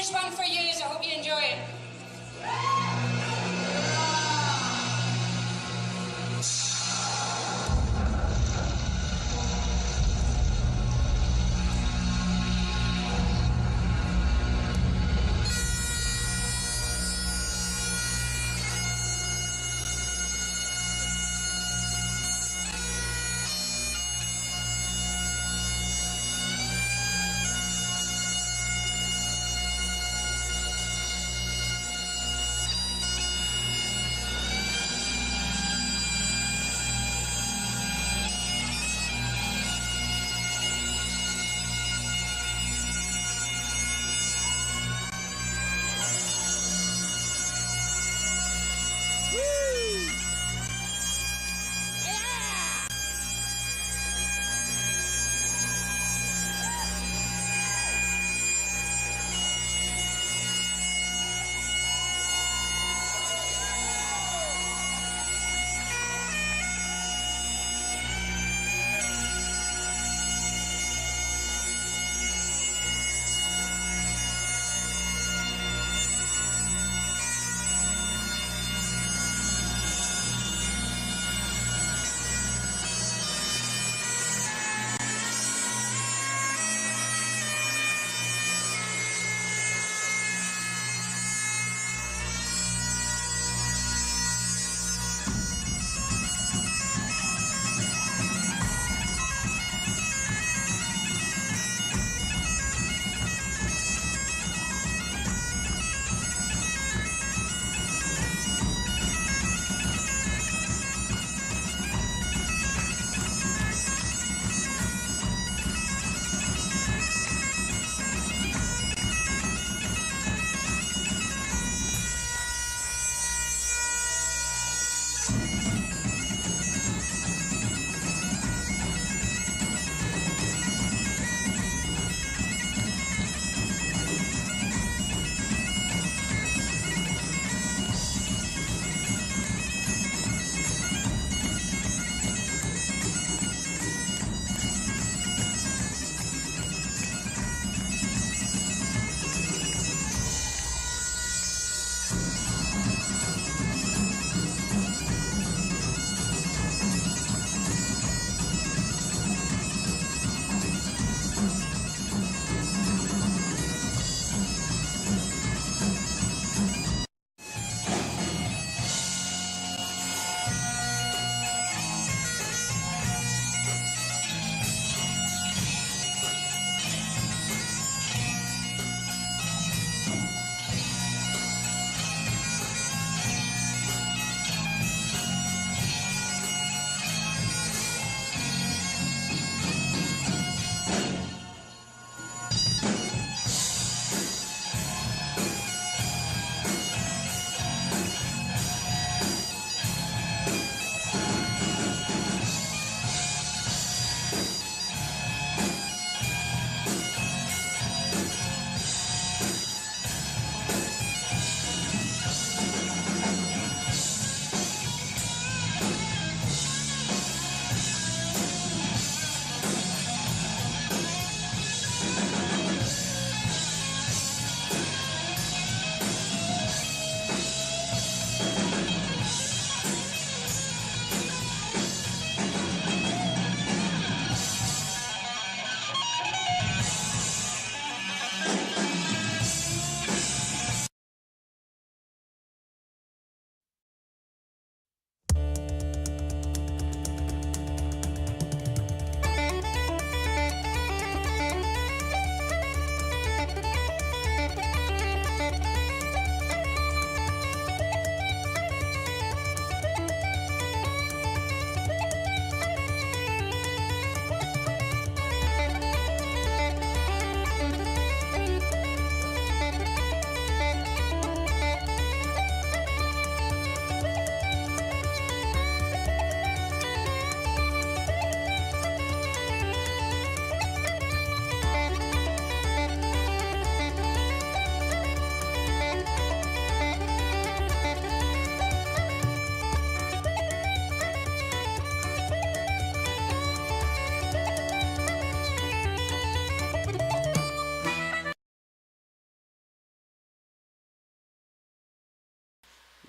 this one for years. I hope you enjoy it.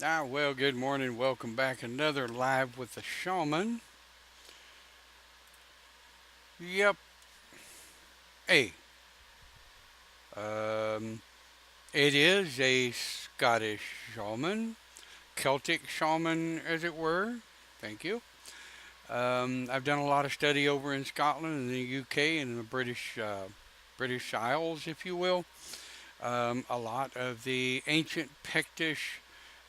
Well, good morning. Welcome back. Another live with the shaman. Yep. Hey, um, it is a Scottish shaman, Celtic shaman, as it were. Thank you. I've done a lot of study over in Scotland and the UK and the British Isles, if you will. A lot of the ancient Pictish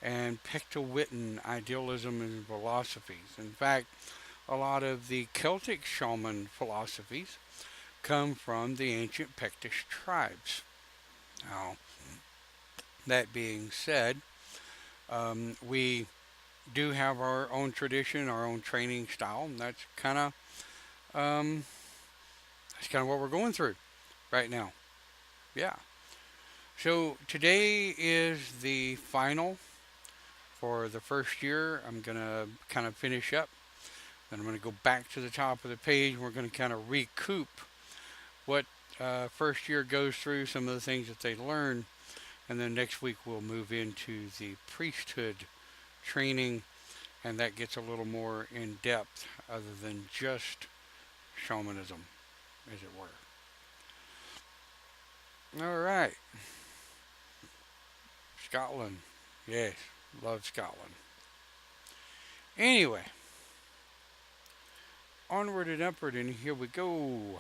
and Pictowittan idealism and philosophies. In fact, a lot of the Celtic shaman philosophies come from the ancient Pictish tribes. Now, that being said, we do have our own tradition, our own training style, and um, that's kind of what we're going through right now. Yeah. So today is the final for the first year. I'm gonna kind of finish up. Then I'm gonna go back to the top of the page. We're gonna kind of recoup what first year goes through, some of the things that they learn, and then next week we'll move into the priesthood training, and that gets a little more in depth other than just shamanism, as it were. All right, Scotland. Yes, love Scotland. Anyway, onward and upward, and here we go.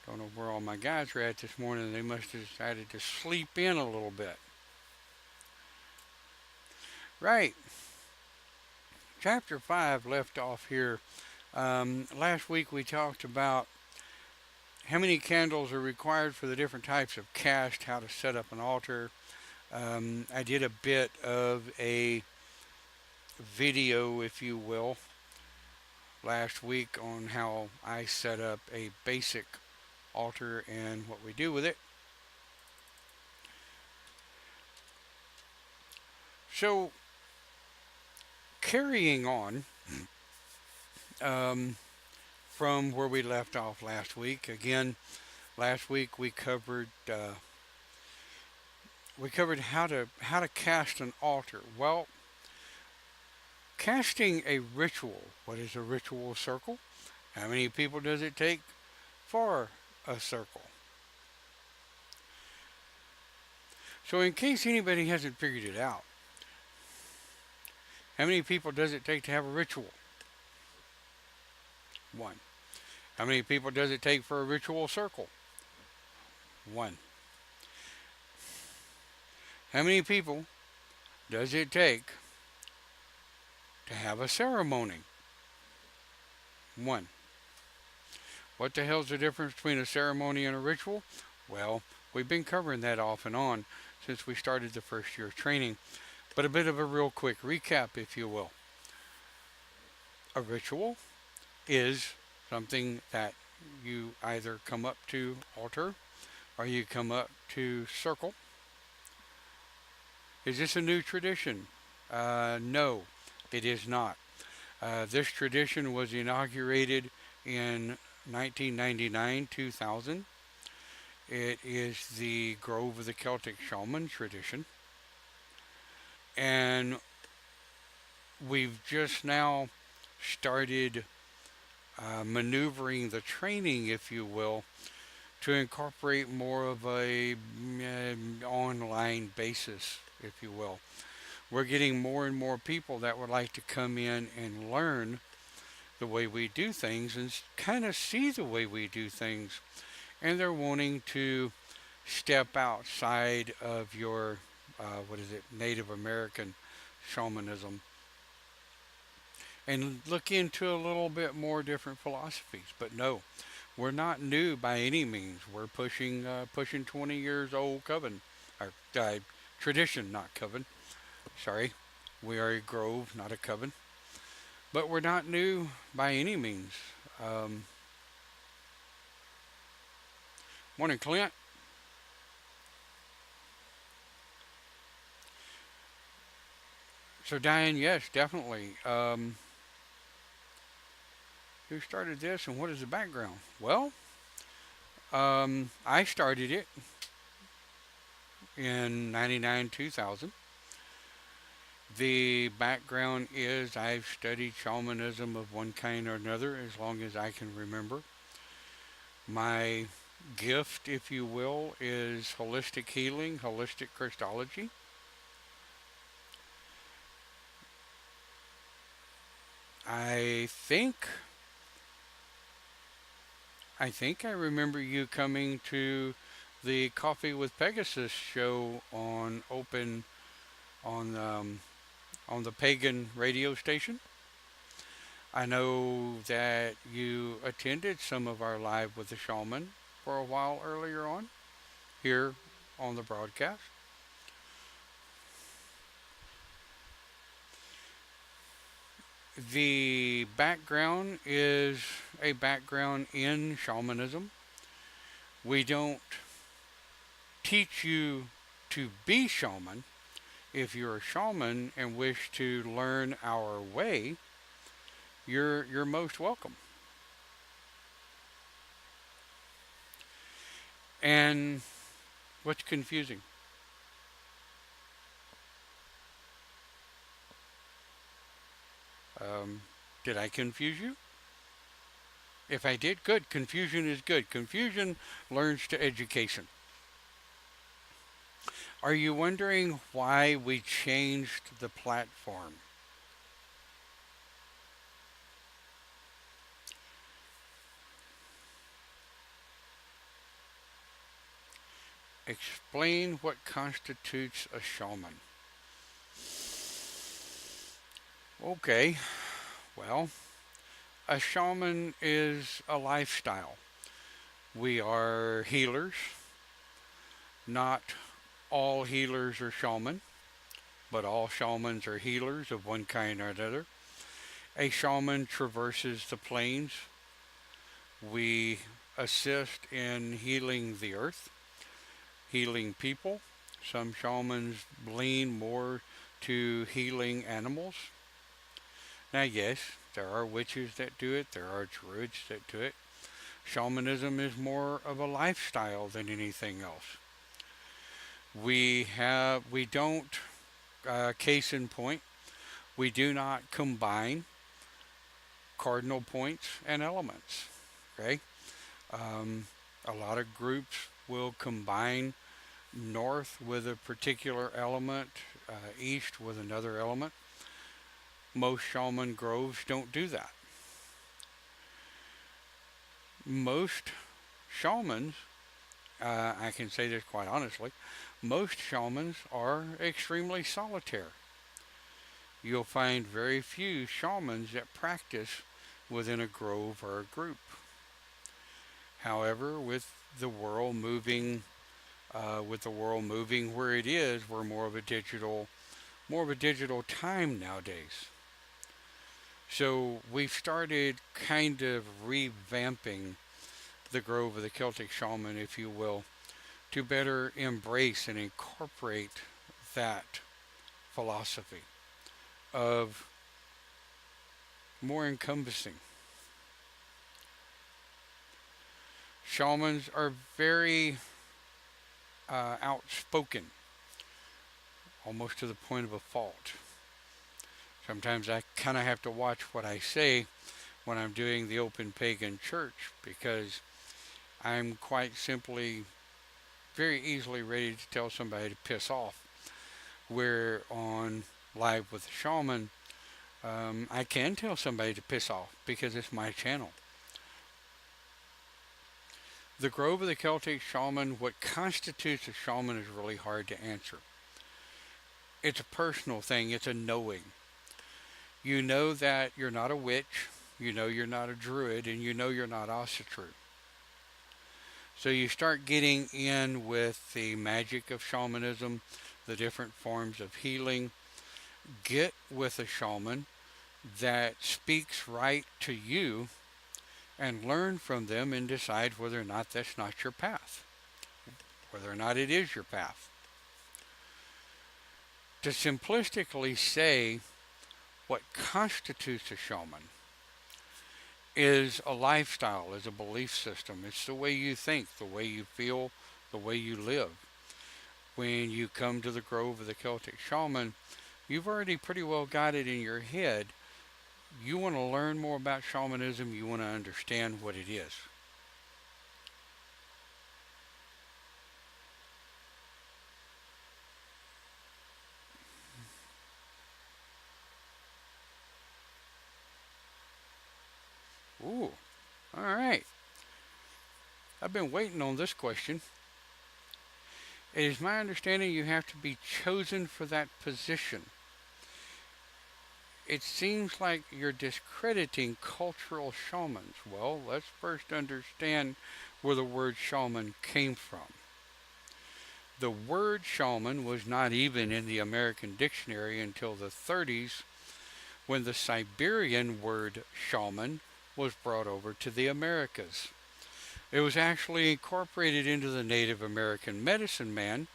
Don't know where all my guys are at this morning. They must have decided to sleep in a little bit. Right, chapter 5 left off here. Last week we talked about how many candles are required for the different types of cast, how to set up an altar. I did a bit of a video, if you will, last week on how I set up a basic altar and what we do with it. So, carrying on um, from where we left off last week, again, last week we covered how to cast an altar. Well, casting a ritual. What is a ritual circle? How many people does it take for a circle? So, in case anybody hasn't figured it out, how many people does it take to have a ritual? One. How many people does it take for a ritual circle? One. How many people does it take to have a ceremony? One. What the hell's the difference between a ceremony and a ritual? Well, we've been covering that off and on since we started the first year of training. But a bit of a real quick recap, if you will. A ritual is something that you either come up to altar or you come up to circle. Is this a new tradition? No, it is not. This tradition was inaugurated in 1999 2000. It is the Grove of the Celtic Shaman tradition. And we've just now started maneuvering the training, if you will, to incorporate more of a online basis, if you will. We're getting more and more people that would like to come in and learn the way we do things and kind of see the way we do things. And they're wanting to step outside of your, what is it, Native American shamanism and look into a little bit more different philosophies. But no, we're not new by any means. We're pushing 20 years old coven, or tradition, not coven. Sorry, we are a grove, not a coven. But we're not new by any means. Um, Morning, Clint. So Diane, yes, definitely. Who started this and what is the background? Well, I started it in 99 2000. The background is I've studied shamanism of one kind or another as long as I can remember. My gift, if you will, is holistic healing, holistic Christology. I think I remember you coming to the Coffee with Pegasus show on on the pagan radio station. I know that you attended some of our live with the shaman for a while earlier on here on the broadcast. The background is a background in shamanism. We don't teach you to be shaman. If you're a shaman and wish to learn our way, you're most welcome. And what's confusing? Um, did I confuse you? If I did, good. Confusion is good. Confusion learns to education. Are you wondering why we changed the platform? Explain what constitutes a shaman. Okay, well, a shaman is a lifestyle. We are healers. Not all healers are shaman, but all shamans are healers of one kind or another. A shaman traverses the plains. We assist in healing the earth, healing people. Some shamans lean more to healing animals. Now, yes, there are witches that do it, there are druids that do it. Shamanism is more of a lifestyle than anything else. We don't, case in point, we do not combine cardinal points and elements. Okay? Um, a lot of groups will combine north with a particular element, east with another element. Most shaman groves don't do that. Most shamans, I can say this quite honestly, most shamans are extremely solitary. You'll find very few shamans that practice within a grove or a group. However, with the world moving where it is, we're more of a digital time nowadays. So we've started kind of revamping the Grove of the Celtic Shaman, if you will, to better embrace and incorporate that philosophy of more encompassing. Shamans are very outspoken, almost to the point of a fault. Sometimes I kind of have to watch what I say when I'm doing the open pagan church because I'm quite simply very easily ready to tell somebody to piss off. Where on Live with the Shaman, I can tell somebody to piss off because it's my channel. The Grove of the Celtic Shaman, what constitutes a shaman is really hard to answer. It's a personal thing, it's a knowing. You know that you're not a witch, you know you're not a druid, and you know you're not Asatru. So you start getting in with the magic of shamanism, the different forms of healing. Get with a shaman that speaks right to you and learn from them and decide whether or not that's not your path, whether or not it is your path. To simplistically say what constitutes a shaman is a lifestyle, is a belief system. It's the way you think, the way you feel, the way you live. When you come to the Grove of the Celtic Shaman, you've already pretty well got it in your head. You want to learn more about shamanism, you want to understand what it is. Ooh, all right. I've been waiting on this question. It is my understanding you have to be chosen for that position. It seems like you're discrediting cultural shamans. Well, let's first understand where the word shaman came from. The word shaman was not even in the American dictionary until the 30s when the Siberian word shaman was brought over to the Americas. It was actually incorporated into the Native American medicine man,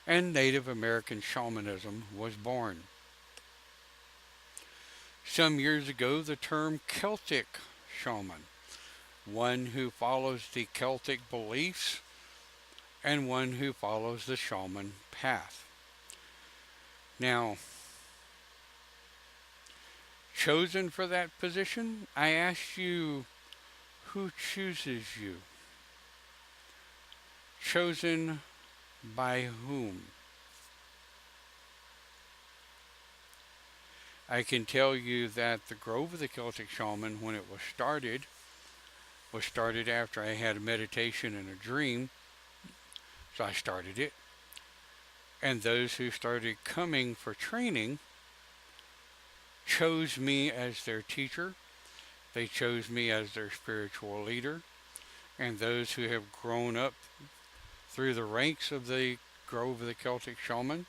and Native American shamanism was born. Some years ago, the term Celtic shaman, one who follows the Celtic beliefs and one who follows the shaman path. Now, chosen for that position, I ask you, who chooses you? Chosen by whom? I can tell you that the Grove of the Celtic Shaman, when it was started after I had a meditation and a dream, so I started it. And those who started coming for training chose me as their teacher. They chose me as their spiritual leader. And those who have grown up through the ranks of the Grove of the Celtic Shaman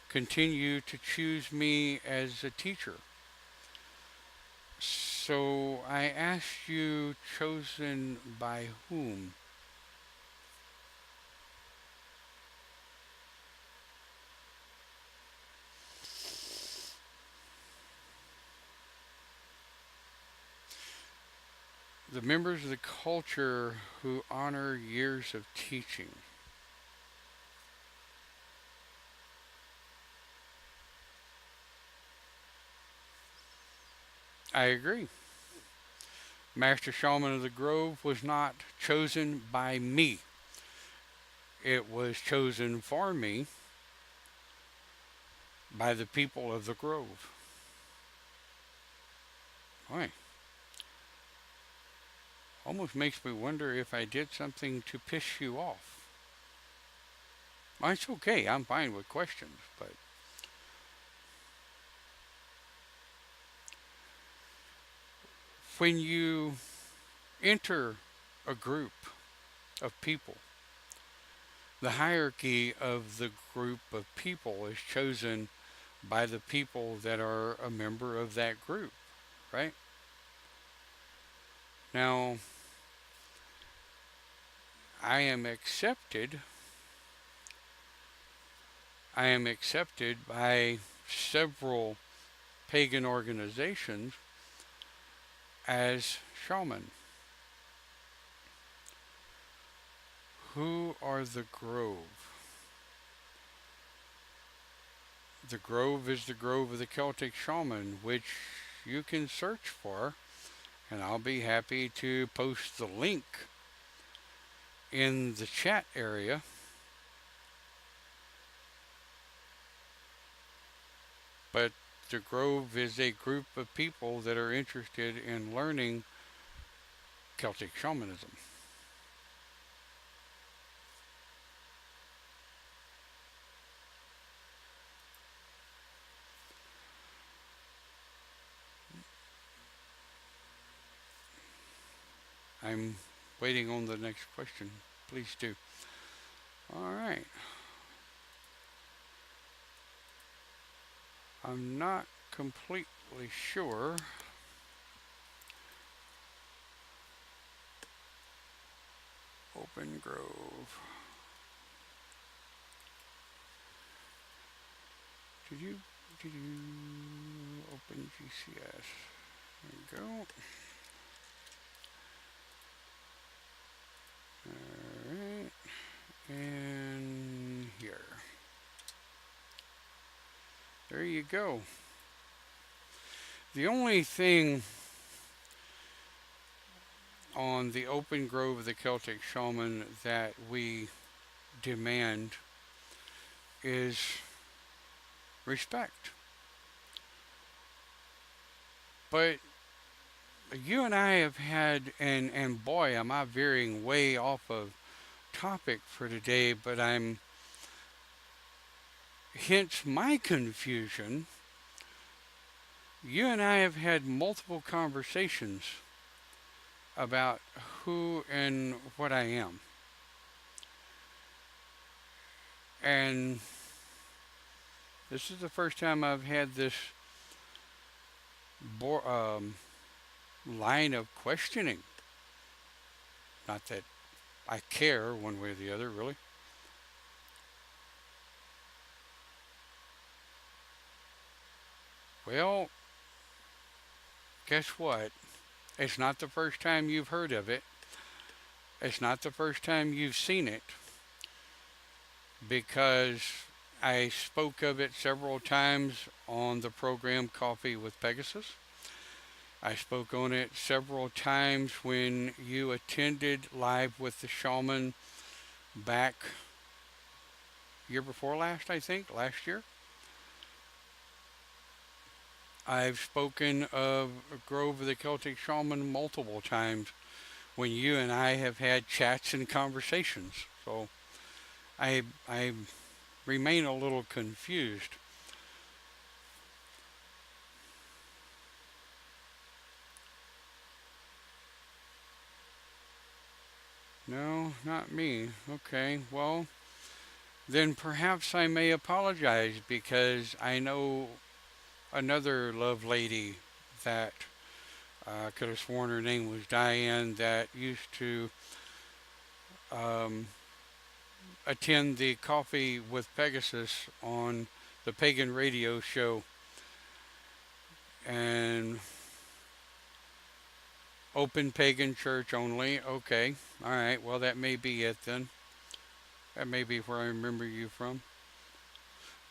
continue to choose me as a teacher. So I ask you, chosen by whom? The members of the culture who honor years of teaching. I agree. Master Shaman of the Grove was not chosen by me. It was chosen for me by the people of the Grove. Boy, almost makes me wonder if I did something to piss you off. Well, it's okay. I'm fine with questions, but when you enter a group of people, the hierarchy of the group of people is chosen by the people that are a member of that group, right? Now, I am accepted. I am accepted by several pagan organizations as shaman. Who are the Grove? The Grove is the Grove of the Celtic Shaman, which you can search for, and I'll be happy to post the link in the chat area. But the Grove is a group of people that are interested in learning Celtic shamanism. I'm waiting on the next question. Please do. All right. I'm not completely sure. Open Grove. Did you open GCS? There we go. Alright. And here. There you go. The only thing on the open grove of the Celtic shaman that we demand is respect. But you and I have had, and boy, am I veering way off of topic for today, but hence my confusion. You and I have had multiple conversations about who and what I am. And this is the first time I've had this bo- um, line of questioning. Not that I care one way or the other, really. Well, guess what? It's not the first time you've heard of it. It's not the first time you've seen it because I spoke of it several times on the program Coffee with Pegasus. I spoke on it several times when you attended Live with the Shaman back year before last, I think, last year. I've spoken of Grove of the Celtic Shaman multiple times when you and I have had chats and conversations. So I remain a little confused. No, not me. Okay, well, then perhaps I may apologize because I know another love lady that I could have sworn her name was Diane that used to um, attend the Coffee with Pegasus on the Pagan Radio show. And open pagan church only. Okay. All right. Well, that may be it then. That may be where I remember you from.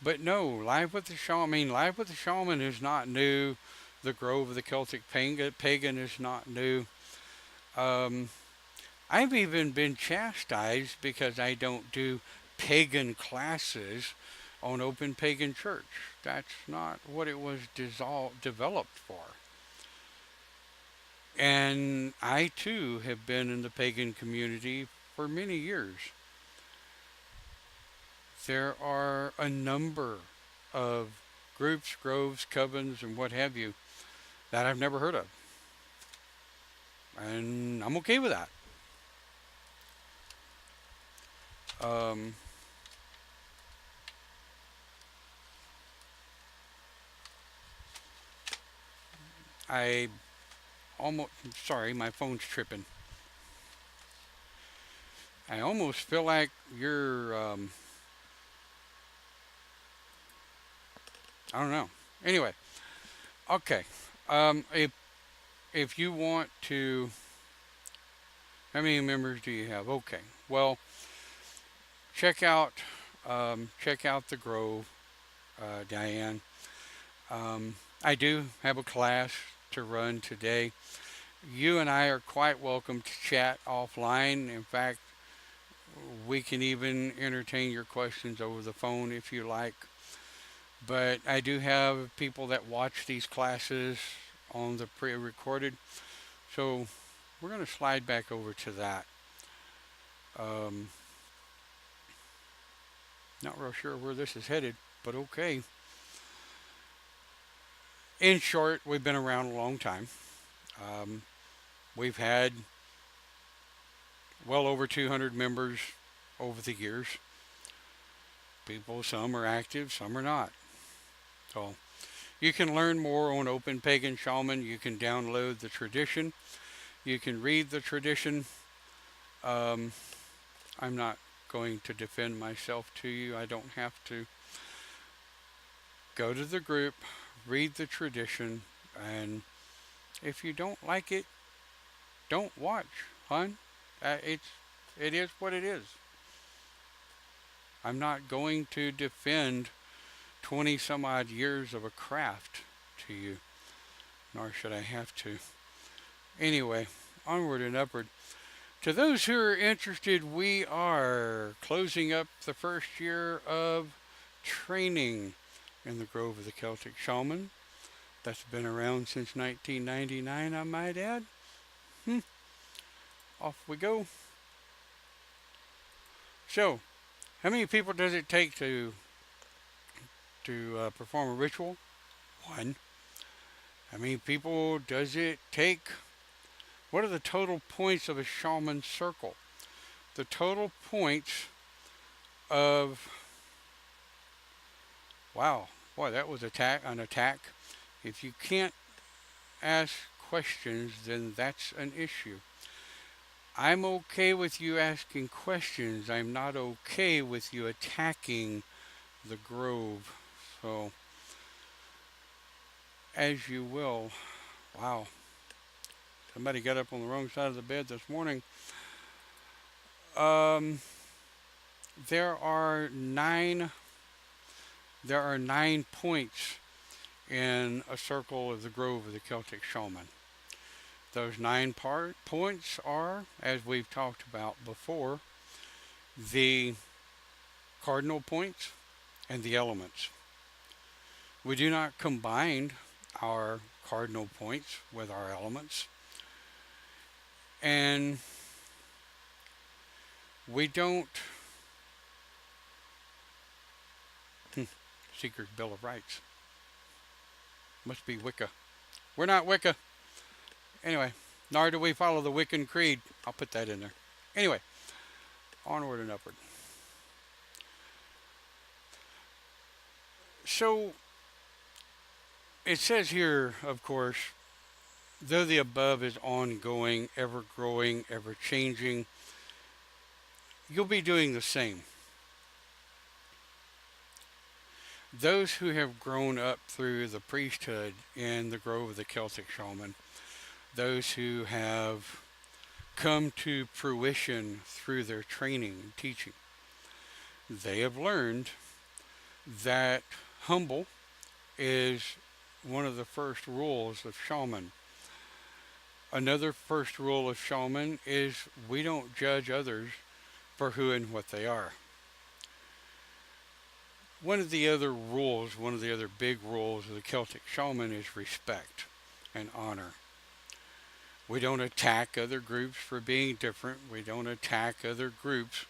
But no, Live with the Shaman. I mean, Live with the Shaman is not new. The Grove of the Celtic Pagan is not new. Um, I've even been chastised because I don't do pagan classes on Open Pagan Church. That's not what it was developed for. And I too have been in the pagan community for many years. There are a number of groups, groves, covens, and what have you that I've never heard of. And I'm okay with that. Um, I almost, sorry, my phone's tripping. I almost feel like I don't know. Anyway, okay. If you want to, how many members do you have? Okay. Well, check out check out the Grove, Diane. I do have a class to run today. You and I are quite welcome to chat offline. In fact, we can even entertain your questions over the phone if you like. But I do have people that watch these classes on the pre recorded. So we're going to slide back over to that. Um, Not real sure where this is headed, but okay. In short, we've been around a long time. Um, we've had well over 200 members over the years. People, some are active, some are not. So you can learn more on Open Pagan Shaman. You can download the tradition. You can read the tradition. Um, I'm not going to defend myself to you. I don't have to. Go to the group, read the tradition, and if you don't like it, don't watch, hon. It is what it is. I'm not going to defend 20 some odd years of a craft to you, nor should I have to. Anyway, onward and upward. To those who are interested, we are closing up the first year of training in the Grove of the Celtic Shaman. That's been around since 1999, I might add. Hmm. Off we go. So, how many people does it take to perform a ritual? One. How many people does it take? What are the total points of a shaman circle? The total points of, wow, boy, that was an attack. If you can't ask questions, then that's an issue. I'm okay with you asking questions. I'm not okay with you attacking the grove. So, as you will. Wow. Somebody got up on the wrong side of the bed this morning. Um, there are nine. There are 9 points in a circle of the Grove of the Celtic Shaman. Those points are, as we've talked about before, the cardinal points and the elements. We do not combine our cardinal points with our elements, and we don't. Seeker's Bill of Rights. Must be Wicca. We're not Wicca. Anyway, nor do we follow the Wiccan Creed. I'll put that in there. Anyway, onward and upward. So, it says here, of course, though the above is ongoing, ever growing, ever changing, you'll be doing the same. Those who have grown up through the priesthood in the Grove of the Celtic Shaman, those who have come to fruition through their training and teaching, they have learned that humble is one of the first rules of shaman. Another first rule of shaman is we don't judge others for who and what they are. One of the other rules, one of the other big rules of the Celtic shaman is respect and honor. We don't attack other groups for being different. We don't attack other groups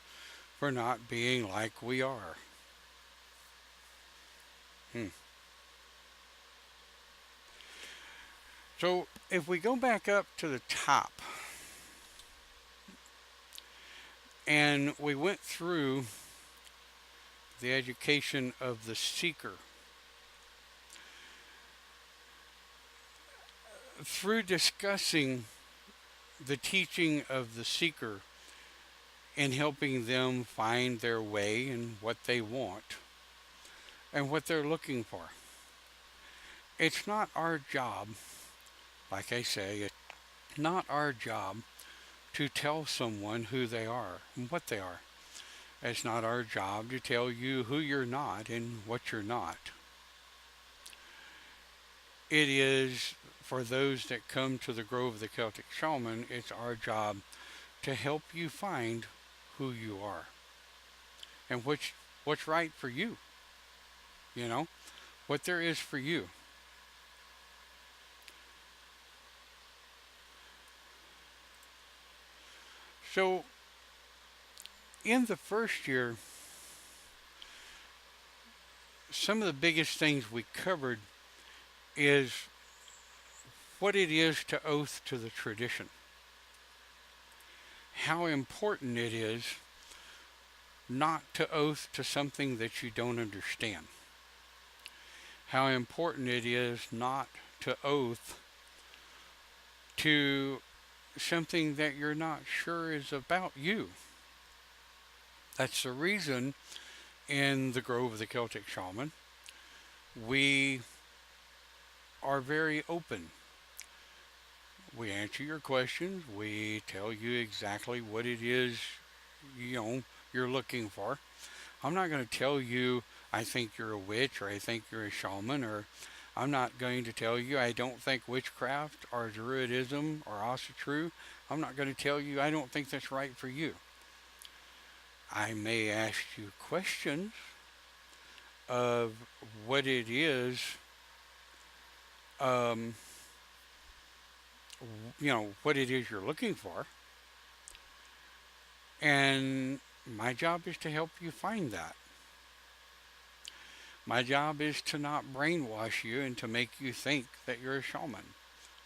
for not being like we are. So if we go back up to the top and we went through the education of the seeker, through discussing the teaching of the seeker and helping them find their way and what they want and what they're looking for. It's not our job, like I say, it's not our job to tell someone who they are and what they are. It's not our job to tell you who you're not and what you're not. It is for those that come to the Grove of the Celtic Shaman, it's our job to help you find who you are and what's right for you. You know, what there is for you. So, in the first year, some of the biggest things we covered is what it is to oath to the tradition. How important it is not to oath to something that you don't understand. How important it is not to oath to something that you're not sure is about you. That's the reason in the Grove of the Celtic Shaman, we are very open. We answer your questions. We tell you exactly what it is, you're looking for. I'm not going to tell you I think you're a witch or I think you're a shaman, or I'm not going to tell you I don't think witchcraft or druidism are also true. I'm not going to tell you I don't think that's right for you. I may ask you questions of what it is, um, what it is you're looking for, and my job is to help you find that. My job is to not brainwash you and to make you think that you're a shaman.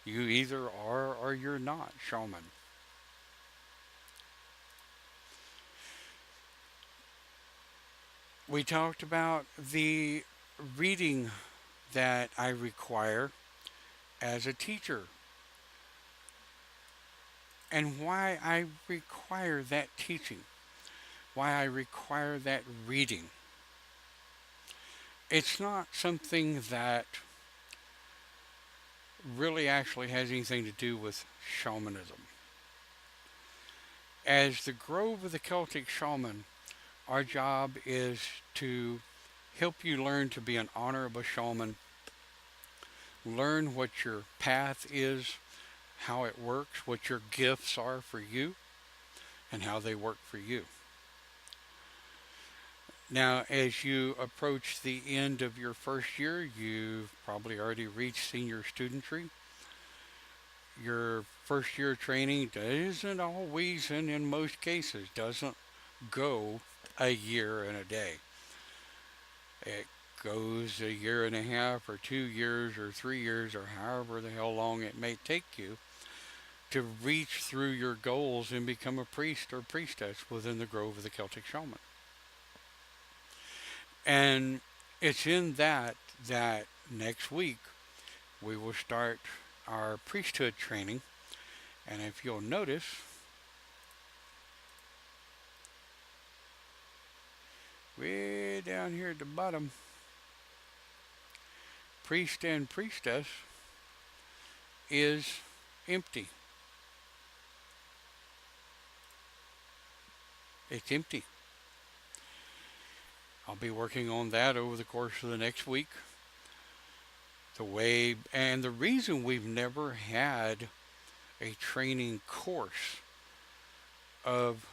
You either are or you're not shaman. We talked about the reading that I require as a teacher and why I require that teaching, why I require that reading. It's not something that really actually has anything to do with shamanism. As the Grove of the Celtic Shaman, our job is to help you learn to be an honorable shaman, learn what your path is, how it works, what your gifts are for you, and how they work for you. Now, as you approach the end of your first year, you've probably already reached senior studentry. Your first year training doesn't always, and in most cases, doesn't go a year and a day. It goes a year and a half, or 2 years, or 3 years, or however the hell long it may take you to reach through your goals and become a priest or priestess within the Grove of the Celtic Shaman. And it's in that next week we will start our priesthood training. And if you'll notice, way down here at the bottom, priest and priestess is empty. It's empty. I'll be working on that over the course of the next week. The reason we've never had a training course of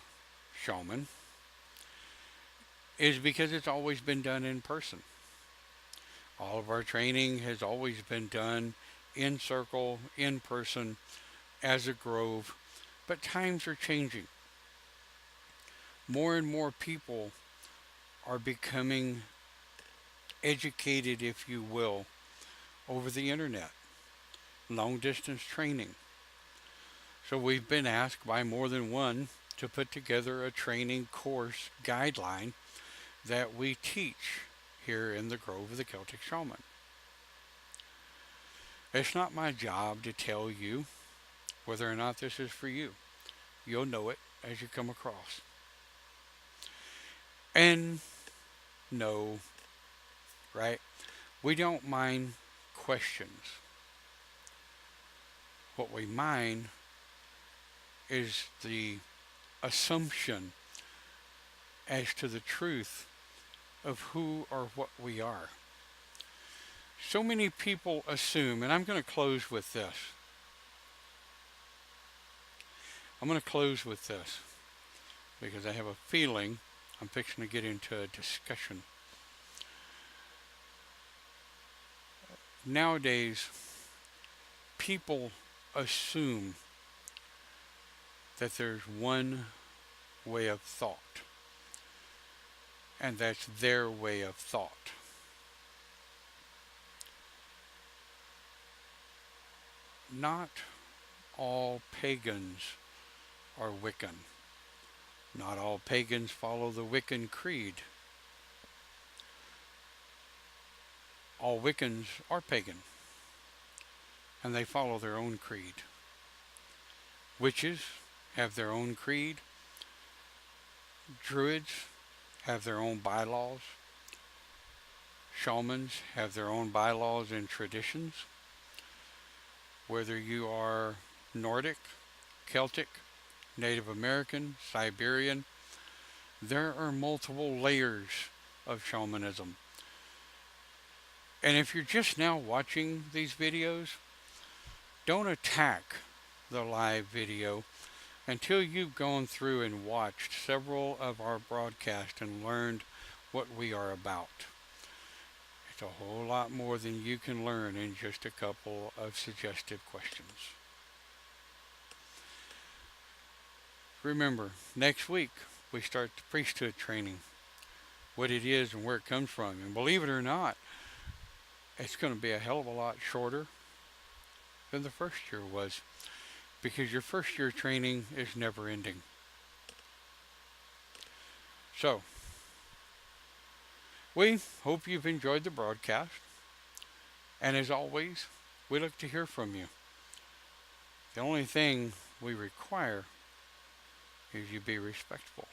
shaman is because it's always been done in person. All of our training has always been done in circle, in person, as a grove, but times are changing. More and more people are becoming educated, if you will, over the internet, long distance training. So we've been asked by more than one to put together a training course guideline that we teach here in the Grove of the Celtic Shaman. It's not my job to tell you whether or not this is for you. You'll know it as you come across. And no, right? We don't mind questions. What we mind is the assumption as to the truth of who or what we are. So many people assume, and I'm going to close with this. I'm going to close with this because I have a feeling I'm fixing to get into a discussion. Nowadays, people assume that there's one way of thought, and that's their way of thought. Not all pagans are Wiccan. Not all pagans follow the Wiccan creed. All Wiccans are pagan, and they follow their own creed. Witches have their own creed. Druids have their own bylaws. Shamans have their own bylaws and traditions. Whether you are Nordic, Celtic, Native American, Siberian, There are multiple layers of shamanism. And if you're just now watching these videos, don't attack the live video until you've gone through and watched several of our broadcasts and learned what we are about. It's a whole lot more than you can learn in just a couple of suggested questions. Remember, next week we start the priesthood training, what it is and where it comes from. And believe it or not, it's going to be a hell of a lot shorter than the first year was, because your first year training is never ending. So, we hope you've enjoyed the broadcast. And as always, we look to hear from you. The only thing we require is you be respectful.